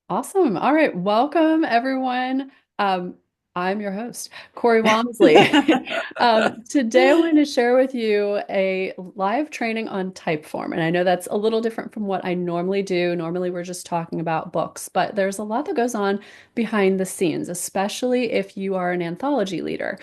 Awesome. All right. Welcome, everyone. Um, I'm your host, Corey Walmsley. Today, I wanted to share with you a live training on Typeform. And I know that's a little different from what I normally do. Normally, we're just talking about books, but there's a lot that goes on behind the scenes, especially if you are an anthology leader.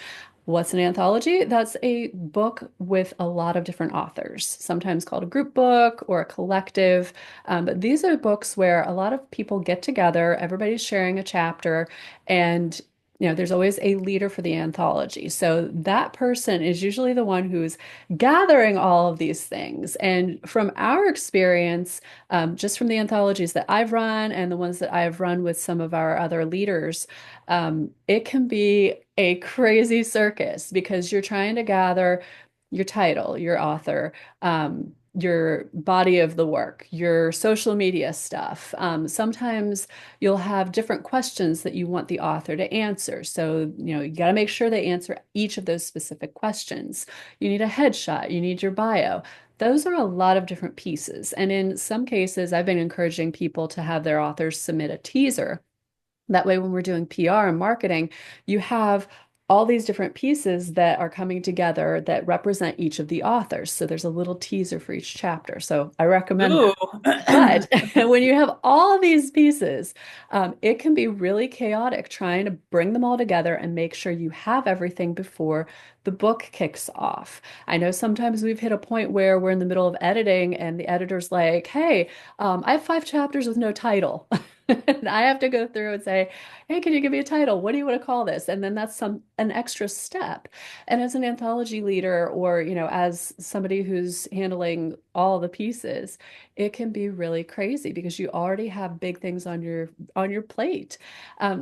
What's an anthology? That's a book with a lot of different authors, sometimes called a group book or a collective. But these are books where a lot of people get together, everybody's sharing a chapter, and there's always a leader for the anthology. So that person is usually the one who's gathering all of these things. And from our experience, just from the anthologies that I've run and the ones that I've run with some of our other leaders, it can be a crazy circus because you're trying to gather your title, your author, your body of the work, your social media stuff. Sometimes you'll have different questions that you want the author to answer. So, you got to make sure they answer each of those specific questions. You need a headshot, you need your bio. Those are a lot of different pieces. And in some cases, I've been encouraging people to have their authors submit a teaser. That way, when we're doing PR and marketing, you have all these different pieces that are coming together that represent each of the authors. So there's a little teaser for each chapter. So I recommend Ooh. that. But when you have all these pieces, it can be really chaotic trying to bring them all together and make sure you have everything before the book kicks off. I know sometimes we've hit a point where we're in the middle of editing and the editor's like, hey, I have 5 chapters with no title. And I have to go through and say, hey, can you give me a title? What do you want to call this? And then that's an extra step. And as an anthology leader or, as somebody who's handling all the pieces, it can be really crazy because you already have big things on your plate.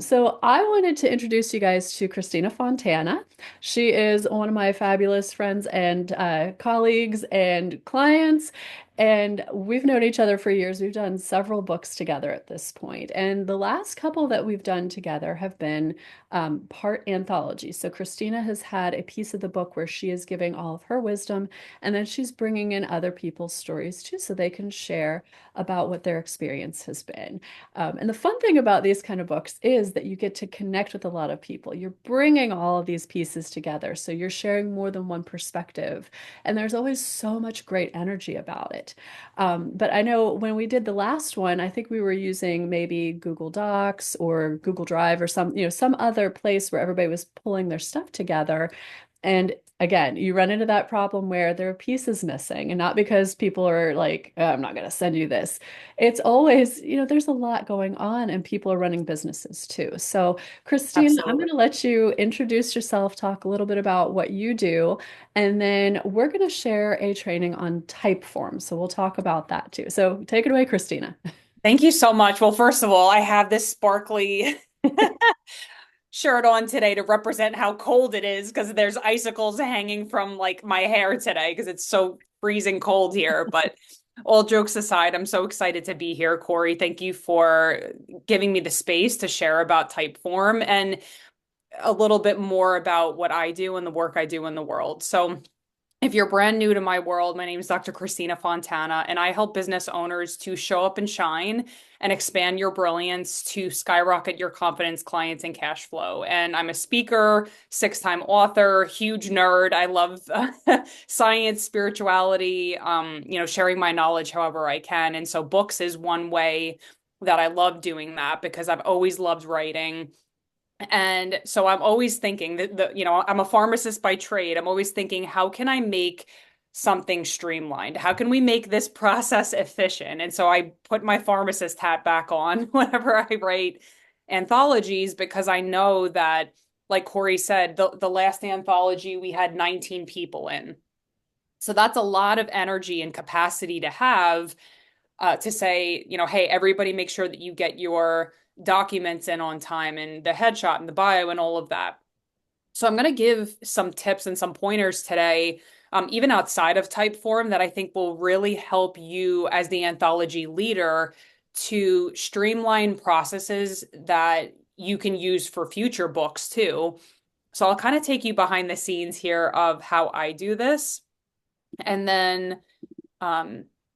So I wanted to introduce you guys to Christina Fontana. She is one of my fabulous friends and colleagues and clients. And we've known each other for years. We've done several books together at this point. And the last couple that we've done together have been part anthology. So Christina has had a piece of the book where she is giving all of her wisdom, and then she's bringing in other people's stories too, so they can share about what their experience has been. And the fun thing about these kind of books is that you get to connect with a lot of people. You're bringing all of these pieces together. So you're sharing more than one perspective. And there's always so much great energy about it. But I know when we did the last one, I think we were using maybe Google Docs or Google Drive or some other place where everybody was pulling their stuff together. And again, you run into that problem where there are pieces missing, and not because people are like, "Oh, I'm not going to send you this." It's always, there's a lot going on and people are running businesses too. So, Christina, I'm going Absolutely. to let you introduce yourself, talk a little bit about what you do, and then we're going to share a training on Typeform. So, we'll talk about that too. So, take it away, Christina. Thank you so much. Well, first of all, I have this sparkly shirt on today to represent how cold it is because there's icicles hanging from like my hair today because it's so freezing cold here. But all jokes aside, I'm so excited to be here, Corey. Thank you for giving me the space to share about Typeform and a little bit more about what I do and the work I do in the world. So, if you're brand new to my world, my name is Dr. Christina Fontana, and I help business owners to show up and shine and expand your brilliance to skyrocket your confidence, clients, and cash flow. And I'm a speaker, 6-time author, huge nerd. I love science, spirituality, sharing my knowledge however I can. And so books is one way that I love doing that because I've always loved writing. And so I'm always thinking that I'm a pharmacist by trade. I'm always thinking, how can I make something streamlined? How can we make this process efficient? And so I put my pharmacist hat back on whenever I write anthologies because I know that, like Corey said, the last anthology we had 19 people in. So that's a lot of energy and capacity to have to say, hey, everybody make sure that you get your documents in on time and the headshot and the bio and all of that. So I'm going to give some tips and some pointers today, even outside of Typeform, that I think will really help you as the anthology leader to streamline processes that you can use for future books too. So I'll kind of take you behind the scenes here of how I do this. And then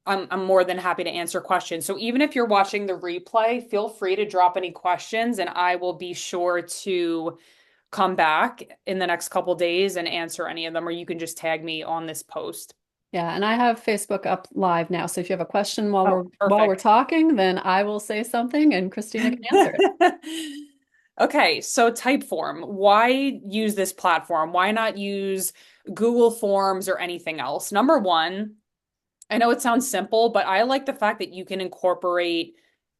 I'm more than happy to answer questions. So even if you're watching the replay, feel free to drop any questions and I will be sure to come back in the next couple days and answer any of them, or you can just tag me on this post. Yeah, and I have Facebook up live now. So if you have a question while Oh, we're perfect. talking, then I will say something and Christina can answer it. Okay, so Typeform, why use this platform? Why not use Google Forms or anything else? Number one, I know it sounds simple, but I like the fact that you can incorporate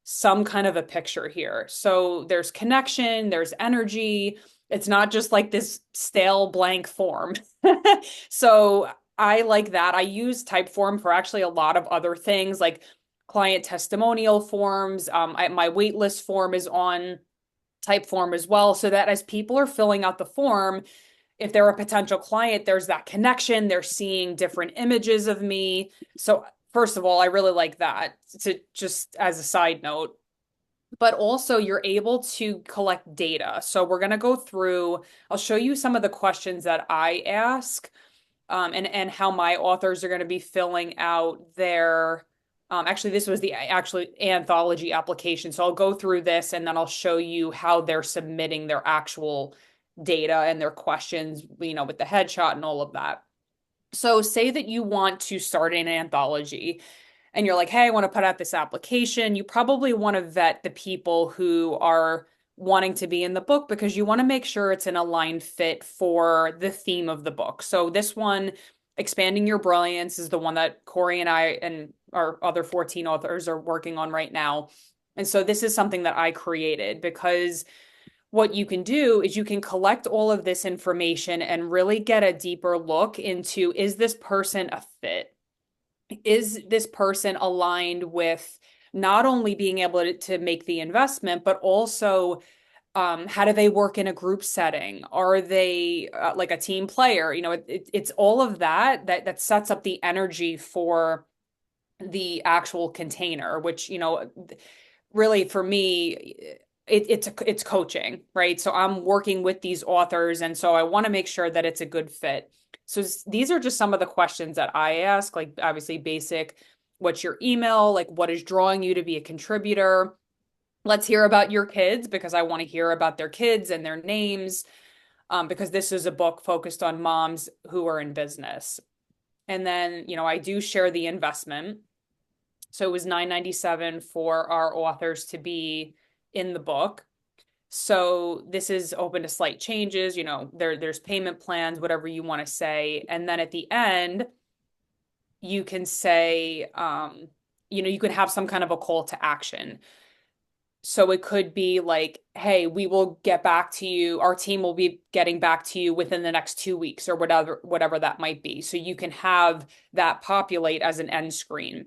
some kind of a picture here. So there's connection, there's energy. It's not just like this stale blank form. So I like that. I use Typeform for actually a lot of other things like client testimonial forms. My waitlist form is on Typeform as well, so that as people are filling out the form, if they're a potential client, there's that connection. They're seeing different images of me. So, first of all, I really like that. To just as a side note, but also you're able to collect data. So, we're going to go through, I'll show you some of the questions that I ask, and how my authors are going to be filling out their actually this was the actually anthology application. So I'll go through this and then I'll show you how they're submitting their actual data and their questions, with the headshot and all of that. So say that you want to start an anthology and you're like, hey, I want to put out this application. You probably want to vet the people who are wanting to be in the book because you want to make sure it's an aligned fit for the theme of the book. So this one, Expanding Your Brilliance, is the one that Corey and I and our other 14 authors are working on right now. And so this is something that I created because what you can do is you can collect all of this information and really get a deeper look into, is this person a fit? Is this person aligned with not only being able to make the investment, but also how do they work in a group setting? Are they like a team player? It's all of that sets up the energy for the actual container, which, really for me, it's coaching, right? So I'm working with these authors, and so I want to make sure that it's a good fit. So these are just some of the questions that I ask, like obviously basic, what's your email? Like what is drawing you to be a contributor? Let's hear about your kids because I want to hear about their kids and their names, because this is a book focused on moms who are in business. And then, I do share the investment. So it was $9.97 for our authors to be in the book. So this is open to slight changes. There's payment plans, whatever you want to say. And then at the end, you can say, you can have some kind of a call to action. So it could be like, hey, we will get back to you. Our team will be getting back to you within the next 2 weeks or whatever that might be. So you can have that populate as an end screen.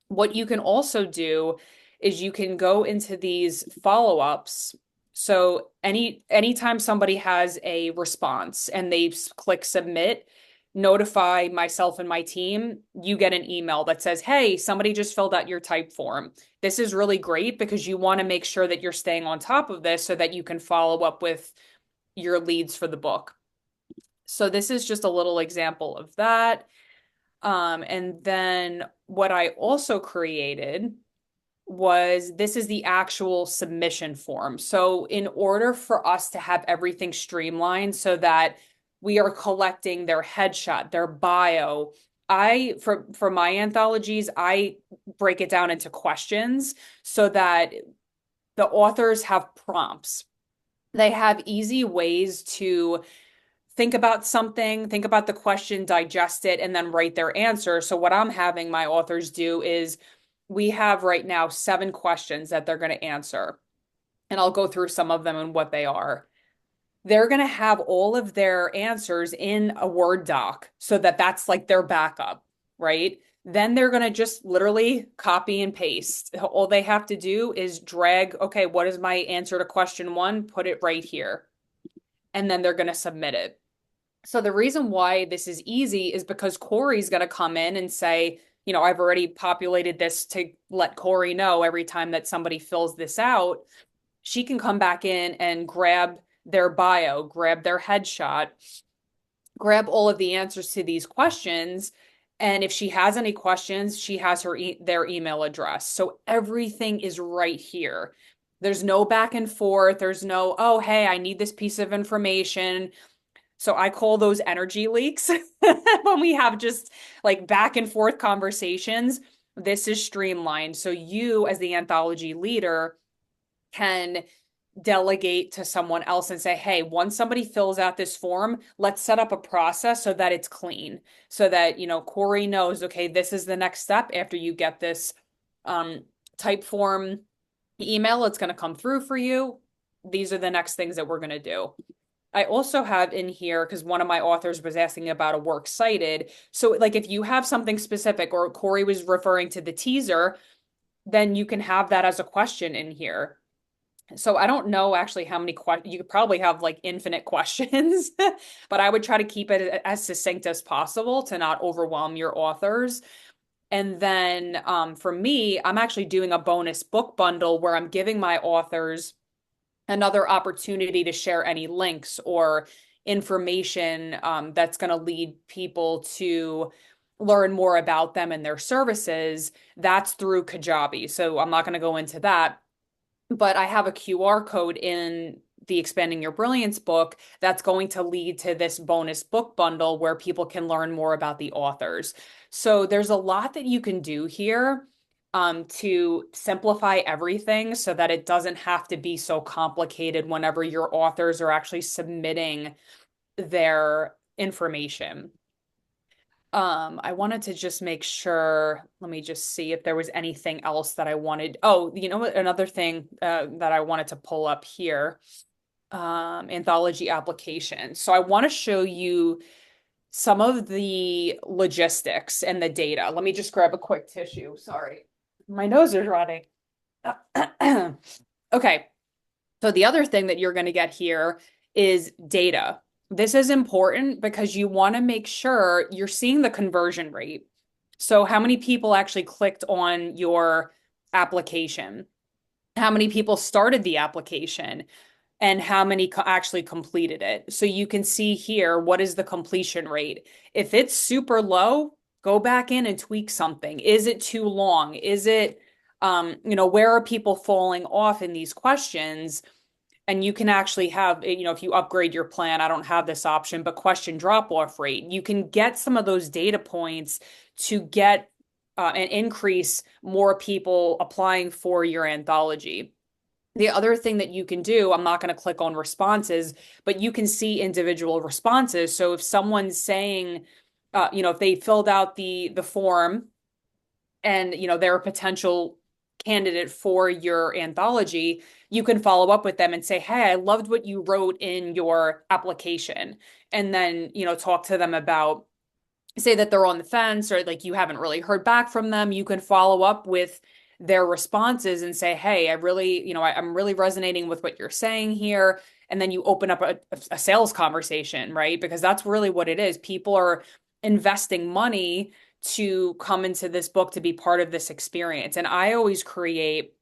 What you can also do is you can go into these follow-ups. So anytime somebody has a response and they click submit, notify myself and my team, you get an email that says, hey, somebody just filled out your Typeform. This is really great because you want to make sure that you're staying on top of this so that you can follow up with your leads for the book. So this is just a little example of that. And then what I also created was, this is the actual submission form. So in order for us to have everything streamlined so that we are collecting their headshot, their bio, for my anthologies, I break it down into questions so that the authors have prompts. They have easy ways to think about something, think about the question, digest it, and then write their answer. So, what I'm having my authors do is, we have right now 7 questions that they're going to answer. And I'll go through some of them and what they are. They're going to have all of their answers in a Word doc so that that's like their backup, right? Then they're going to just literally copy and paste. All they have to do is drag, okay, what is my answer to question 1? Put it right here. And then they're going to submit it. So the reason why this is easy is because Corey's going to come in and say, I've already populated this to let Corey know every time that somebody fills this out. She can come back in and grab their bio, grab their headshot, grab all of the answers to these questions, And if she has any questions, she has their email address. So everything is right here. There's no back and forth. There's no, oh, hey, I need this piece of information. So I call those energy leaks when we have just like back and forth conversations. This is streamlined. So you, as the anthology leader, can delegate to someone else and say, hey, once somebody fills out this form, let's set up a process so that it's clean, so that, Corey knows, okay, this is the next step after you get this um, type form email, it's going to come through for you. These are the next things that we're going to do. I also have in here, because one of my authors was asking about a works cited. So, like, if you have something specific, or Corey was referring to the teaser, then you can have that as a question in here. So I don't know actually how many questions. You could probably have like infinite questions, but I would try to keep it as succinct as possible to not overwhelm your authors. And then for me, I'm actually doing a bonus book bundle where I'm giving my authors another opportunity to share any links or information that's going to lead people to learn more about them and their services. That's through Kajabi. So I'm not going to go into that, but I have a QR code in the Expanding Your Brilliance book that's going to lead to this bonus book bundle where people can learn more about the authors. So there's a lot that you can do here to simplify everything so that it doesn't have to be so complicated whenever your authors are actually submitting their information. I wanted to just make sure, let me just see if there was anything else that I wanted. Oh, you know what? Another thing that I wanted to pull up here, anthology application. So I want to show you some of the logistics and the data. Let me just grab a quick tissue. Sorry. My nose is running. Okay. So the other thing that you're going to get here is data. This is important because you want to make sure you're seeing the conversion rate. So how many people actually clicked on your application? How many people started the application? And how many actually completed it? So you can see here, what is the completion rate? If it's super low, go back in and tweak something. Is it too long? Is it, where are people falling off in these questions? And you can actually have, if you upgrade your plan, I don't have this option, but question drop off rate. You can get some of those data points to get and increase more people applying for your anthology. The other thing that you can do, I'm not going to click on responses, but you can see individual responses. So if someone's saying, if they filled out the form and they're a potential candidate for your anthology, you can follow up with them and say, hey, I loved what you wrote in your application. And then, talk to them about, say that they're on the fence or like you haven't really heard back from them. You can follow up with their responses and say, hey, I really, I'm really resonating with what you're saying here. And then you open up a sales conversation, right? Because that's really what it is. People are investing money to come into this book to be part of this experience. And I always create,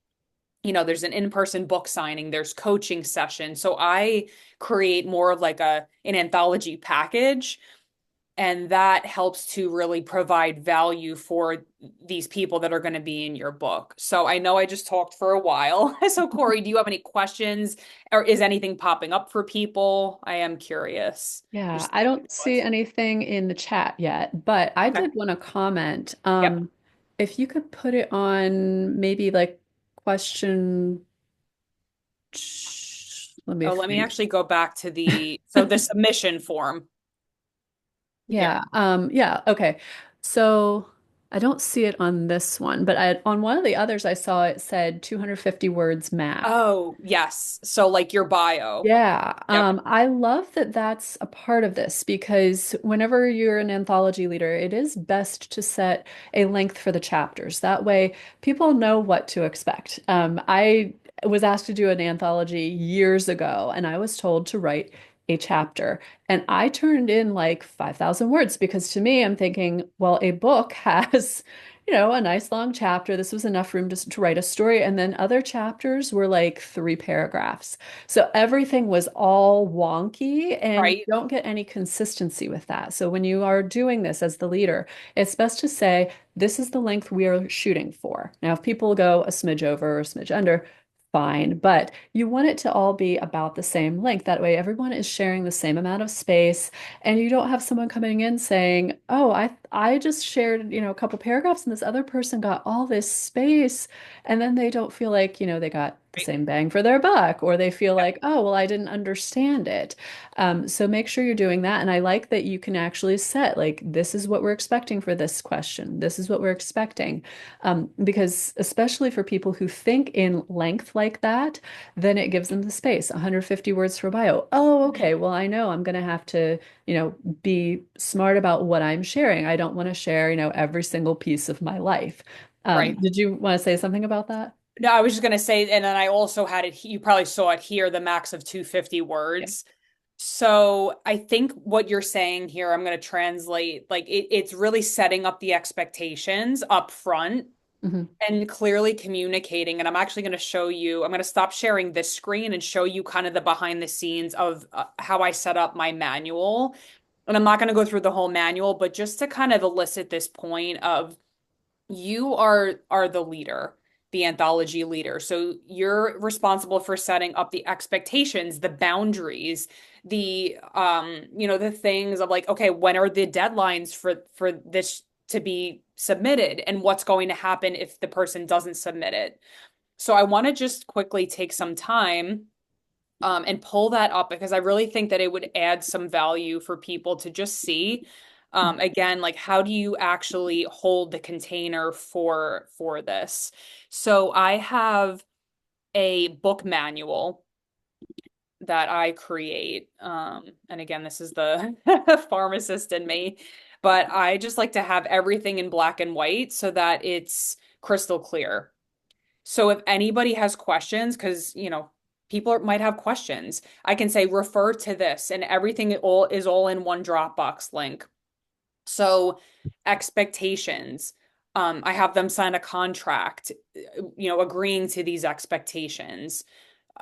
there's an in-person book signing, there's coaching sessions. So I create more of like an anthology package, and that helps to really provide value for these people that are going to be in your book. So I know I just talked for a while. So Corey, do you have any questions or is anything popping up for people? I am curious. Yeah, Just I don't see anything in the chat yet, but I okay. did want to comment. Yep. If you could put it on maybe like question, let me Oh, let me think. actually go back to the submission form here. Yeah, okay. So I don't see it on this one, but on one of the others I saw it said 250 words max. Oh, yes. So like your bio. Yeah, Yep. I love that that's a part of this because whenever you're an anthology leader, it is best to set a length for the chapters. That way, people know what to expect. I was asked to do an anthology years ago, and I was told to write a chapter, and I turned in like 5,000 words because to me, I'm thinking, well, a book has a nice long chapter. This was enough room to write a story. And then other chapters were like 3 paragraphs. So everything was all wonky, and you Right. don't get any consistency with that. So when you are doing this as the leader, it's best to say, this is the length we are shooting for. Now, if people go a smidge over or a smidge under, fine, but you want it to all be about the same length. That way, everyone is sharing the same amount of space, and you don't have someone coming in saying, "Oh, I just shared, a couple paragraphs, and this other person got all this space," and then they don't feel like, they got the Right. same bang for their buck, or they feel Yep. like, "Oh, well, I didn't understand it." So make sure you're doing that, and I like that you can actually set like, this is what we're expecting for this question. This is what we're expecting. Because especially for people who think in length like that, then it gives them the space. 150 words for bio. Oh, Mhm. okay. Well, I know I'm going to have to, be smart about what I'm sharing. I don't want to share, every single piece of my life. Right. Did you want to say something about that? No, I was just gonna say, and then I also had it, you probably saw it here, the max of 250 Yeah. words. So I think what you're saying here, I'm going to translate, like it's really setting up the expectations up front Hmm. and clearly communicating. And I'm actually going to show you, I'm going to stop sharing this screen and show you kind of the behind the scenes of how I set up my manual. And I'm not going to go through the whole manual, but just to kind of elicit this point of you are the leader, the anthology leader. So you're responsible for setting up the expectations, the boundaries, the things of like, okay, when are the deadlines for this to be submitted and what's going to happen if the person doesn't submit it. So I want to just quickly take some time and pull that up because I really think that it would add some value for people to just see. Again, like how do you actually hold the container for this? So I have a book manual that I create. And again, this is the pharmacist in me, but I just like to have everything in black and white so that it's crystal clear. So if anybody has questions, because people might have questions, I can say refer to this, and everything is all in one Dropbox link. So expectations, I have them sign a contract, agreeing to these expectations.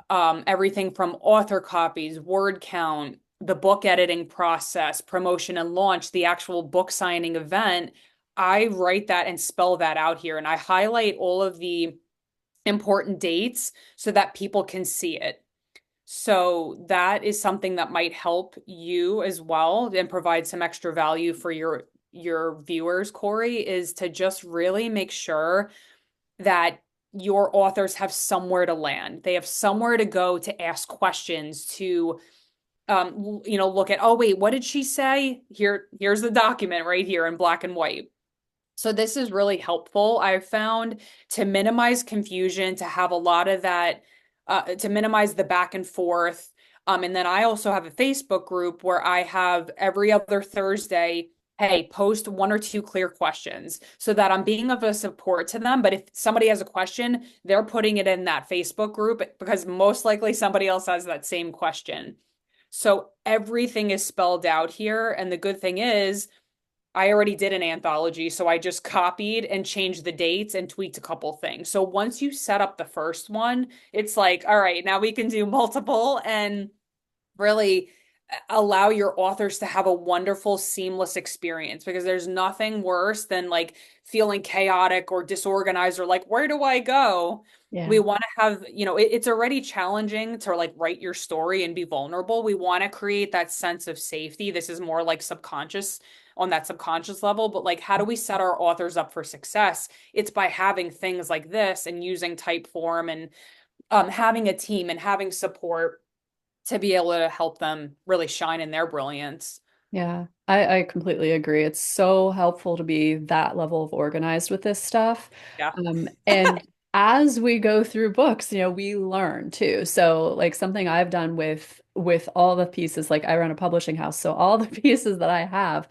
Everything from author copies, word count, the book editing process, promotion and launch, the actual book signing event. I write that and spell that out here, and I highlight all of the important dates so that people can see it. So that is something that might help you as well and provide some extra value for your viewers, Corey, is to just really make sure that your authors have somewhere to land. They have somewhere to go to ask questions, to look at, oh wait, what did she say? Here's the document right here in black and white. So this is really helpful, I've found, to minimize confusion, to have a lot of that, to minimize the back and forth. And then I also have a Facebook group where I have every other Thursday, hey, post one or two clear questions so that I'm being of a support to them. But if somebody has a question, they're putting it in that Facebook group because most likely somebody else has that same question. So everything is spelled out here. And the good thing is, I already did an anthology, so I just copied and changed the dates and tweaked a couple things. So once you set up the first one, it's like, all right, now we can do multiple and really allow your authors to have a wonderful, seamless experience because there's nothing worse than like feeling chaotic or disorganized or like, where do I go? We Yeah. want to have, it's already challenging to like write your story and be vulnerable. We want to create that sense of safety. This is more like subconscious on that subconscious level, but like, how do we set our authors up for success? It's by having things like this and using Typeform and having a team and having support to be able to help them really shine in their brilliance. Yeah, I completely agree. It's so helpful to be that level of organized with this stuff. Yeah. And as we go through books, we learn too. So like something I've done with all the pieces, like I run a publishing house, so all the pieces that I have,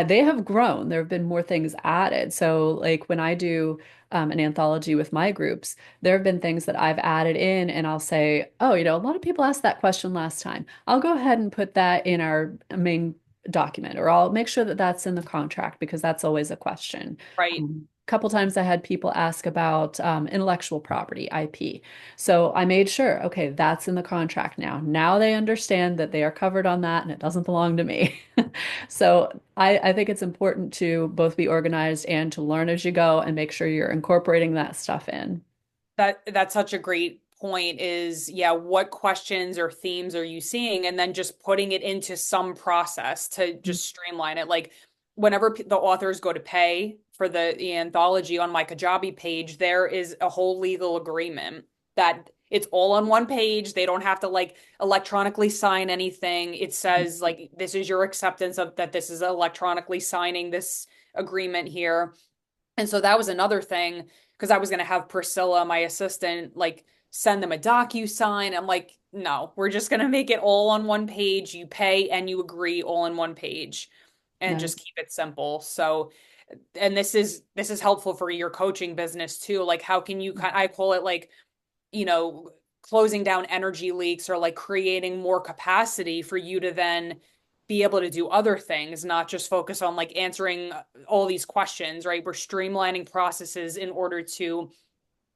they have grown. There have been more things added. So like when I do an anthology with my groups, there have been things that I've added in, and I'll say, oh, a lot of people asked that question last time. I'll go ahead and put that in our main document, or I'll make sure that that's in the contract because that's always a question. Right. couple times I had people ask about intellectual property, IP. So I made sure, okay, that's in the contract now. Now they understand that they are covered on that and it doesn't belong to me. So I think it's important to both be organized and to learn as you go and make sure you're incorporating that stuff in. That's such a great point is, yeah, what questions or themes are you seeing? And then just putting it into some process to just streamline it. Like whenever the authors go to pay for the anthology on my Kajabi page, there is a whole legal agreement that it's all on one page. They don't have to like electronically sign anything. It says like this is your acceptance of that this is electronically signing this agreement here. And so that was another thing because I was going to have Priscilla, my assistant, like send them a docu-sign. I'm like, no, we're just going to make it all on one page. You pay and you agree all in one page and Yeah. just keep it simple. So, and this is helpful for your coaching business too. Like how can you I call it like you know, closing down energy leaks or like creating more capacity for you to then be able to do other things, not just focus on like answering all these questions, right? We're streamlining processes in order to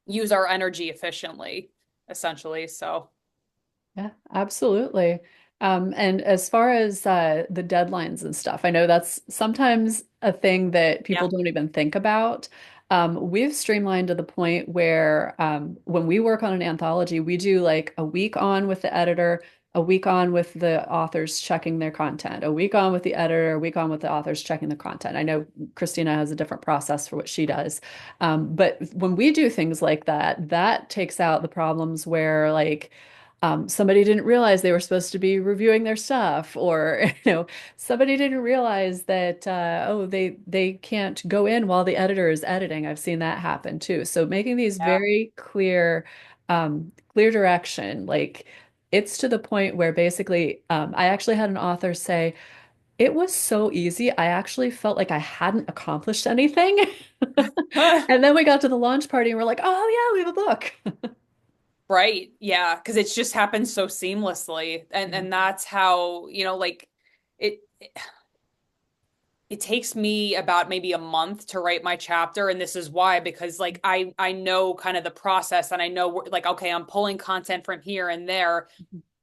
use our energy efficiently, essentially. So, Yeah, absolutely. And as far as the deadlines and stuff, I know that's sometimes a thing that yeah. people don't even think about. We've streamlined to the point where when we work on an anthology, we do like a week on with the editor, a week on with the authors checking their content, a week on with the editor, a week on with the authors checking the content. I know Christina has a different process for what she does. But when we do things like that, that takes out the problems where like somebody didn't realize they were supposed to be reviewing their stuff, or somebody didn't realize that oh they can't go in while the editor is editing. I've seen that happen too. So making these Yeah. very clear, clear direction, like it's to the point where basically I actually had an author say it was so easy. I actually felt like I hadn't accomplished anything. And then we got to the launch party and we're like, oh yeah, we have a book. Right. Yeah, because it's just happened so seamlessly. And that's how, like it it takes me about maybe a month to write my chapter, and this is why, because like I know kind of the process, and I know like okay, I'm pulling content from here and there.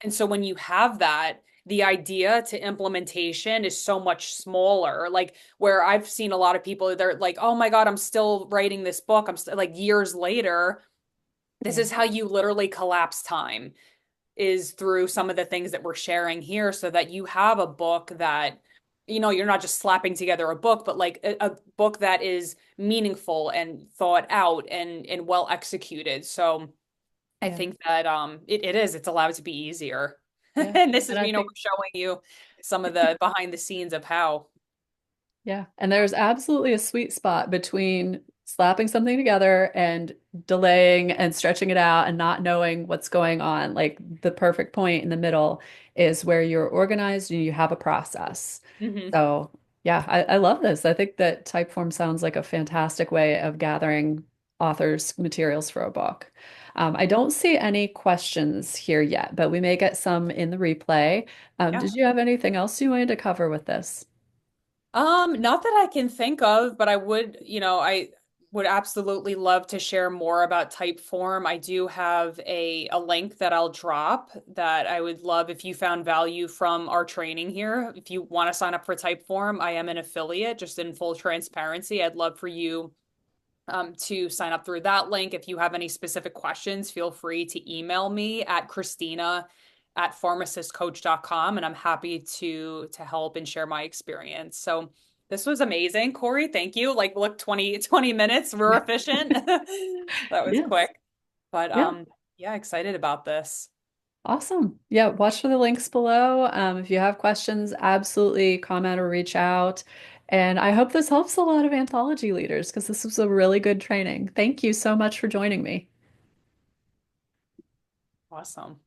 And so when you have that, the idea to implementation is so much smaller. Like where I've seen a lot of people, they're like, "Oh my God, I'm still writing this book." I'm still like years later. This Yeah. is how you literally collapse time is through some of the things that we're sharing here so that you have a book that you're not just slapping together a book but like a book that is meaningful and thought out and well executed. So I Yeah. think that it's allowed to be easier. Yeah. And this is And I we're think showing you some of the behind the scenes of how. yeah, and there's absolutely a sweet spot between slapping something together and delaying and stretching it out and not knowing what's going on. Like the perfect point in the middle is where you're organized and you have a process. Mhm. So, yeah, I love this. I think that Typeform sounds like a fantastic way of gathering authors' materials for a book. I don't see any questions here yet, but we may get some in the replay. Yeah. Did you have anything else you wanted to cover with this? Not that I can think of, but I would absolutely love to share more about Typeform. I do have a link that I'll drop that I would love if you found value from our training here. If you want to sign up for Typeform, I am an affiliate, just in full transparency. I'd love for you to sign up through that link. If you have any specific questions, feel free to email me at Christina@pharmacistcoach.com, and I'm happy to help and share my experience. So this was amazing, Corey. Thank you. Like, look, 20 minutes. We're efficient. That was Yes. quick. But Yeah. yeah, excited about this. Awesome. Yeah, watch for the links below. If you have questions, absolutely comment or reach out. And I hope this helps a lot of anthology leaders because this was a really good training. Thank you so much for joining me. Awesome.